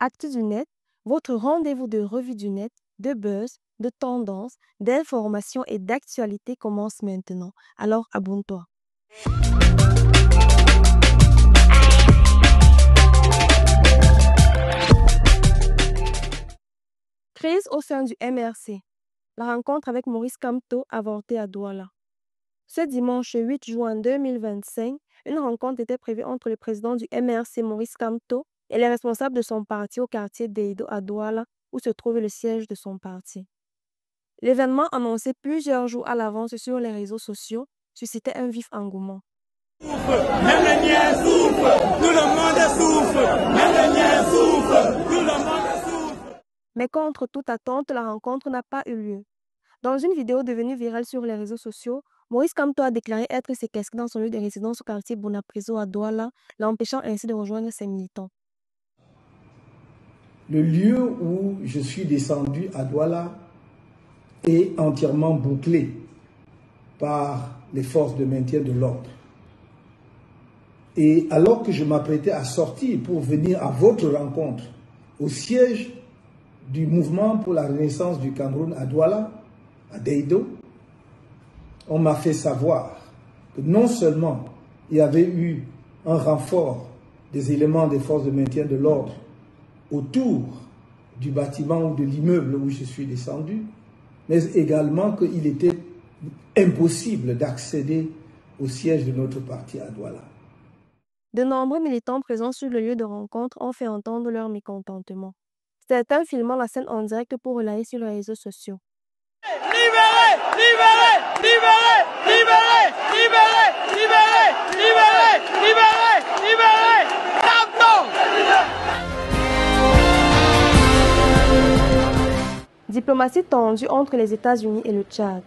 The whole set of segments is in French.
Actu du net, votre rendez-vous de revue du net, de buzz, de tendance, d'information et d'actualité commence maintenant. Alors abonne-toi. Crise au sein du MRC. La rencontre avec Maurice Kamto avortée à Douala. Ce dimanche 8 juin 2025, une rencontre était prévue entre le président du MRC Maurice Kamto et les responsables de son parti au quartier d'Eido à Douala, où se trouve le siège de son parti. L'événement, annoncé plusieurs jours à l'avance sur les réseaux sociaux, suscitait un vif engouement. Même les miens souffrent, tout le monde souffre, même les miens souffrent, tout le monde souffre. Mais contre toute attente, la rencontre n'a pas eu lieu. Dans une vidéo devenue virale sur les réseaux sociaux, Maurice Kamto a déclaré être séquestré dans son lieu de résidence au quartier Bonapreso à Douala, l'empêchant ainsi de rejoindre ses militants. Le lieu où je suis descendu à Douala est entièrement bouclé par les forces de maintien de l'ordre. Et alors que je m'apprêtais à sortir pour venir à votre rencontre au siège du mouvement pour la renaissance du Cameroun à Douala, à Deido, on m'a fait savoir que non seulement il y avait eu un renfort des éléments des forces de maintien de l'ordre autour du bâtiment ou de l'immeuble où je suis descendu, mais également qu'il était impossible d'accéder au siège de notre parti à Douala. De nombreux militants présents sur le lieu de rencontre ont fait entendre leur mécontentement. Certains filmant la scène en direct pour relayer sur les réseaux sociaux. Libérez, libérez, libérez, libérez, libérez, libérez, libérez, libérez, libérez, Kamto. Diplomatie tendue entre les États-Unis et le Tchad.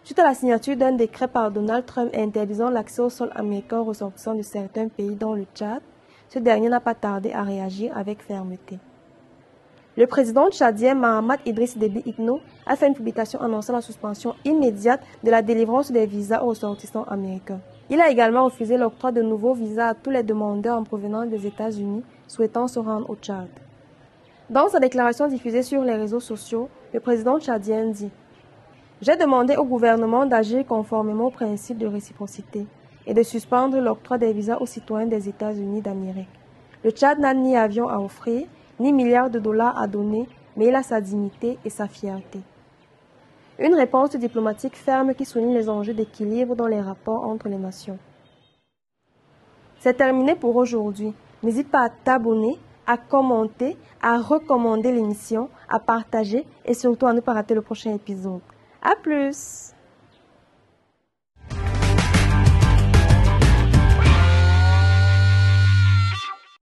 Suite à la signature d'un décret par Donald Trump interdisant l'accès au sol américain aux ressortissants de certains pays dont le Tchad, ce dernier n'a pas tardé à réagir avec fermeté. Le président tchadien Mahamat Idriss Déby Itno a fait une publication annonçant la suspension immédiate de la délivrance des visas aux ressortissants américains. Il a également refusé l'octroi de nouveaux visas à tous les demandeurs en provenance des États-Unis souhaitant se rendre au Tchad. Dans sa déclaration diffusée sur les réseaux sociaux, le président tchadien dit « J'ai demandé au gouvernement d'agir conformément au principe de réciprocité et de suspendre l'octroi des visas aux citoyens des États-Unis d'Amérique. Le Tchad n'a ni avion à offrir, ni milliards de dollars à donner, mais il a sa dignité et sa fierté. » Une réponse diplomatique ferme qui souligne les enjeux d'équilibre dans les rapports entre les nations. C'est terminé pour aujourd'hui. N'hésite pas à t'abonner, à commenter, à recommander l'émission, à partager et surtout à ne pas rater le prochain épisode. À plus!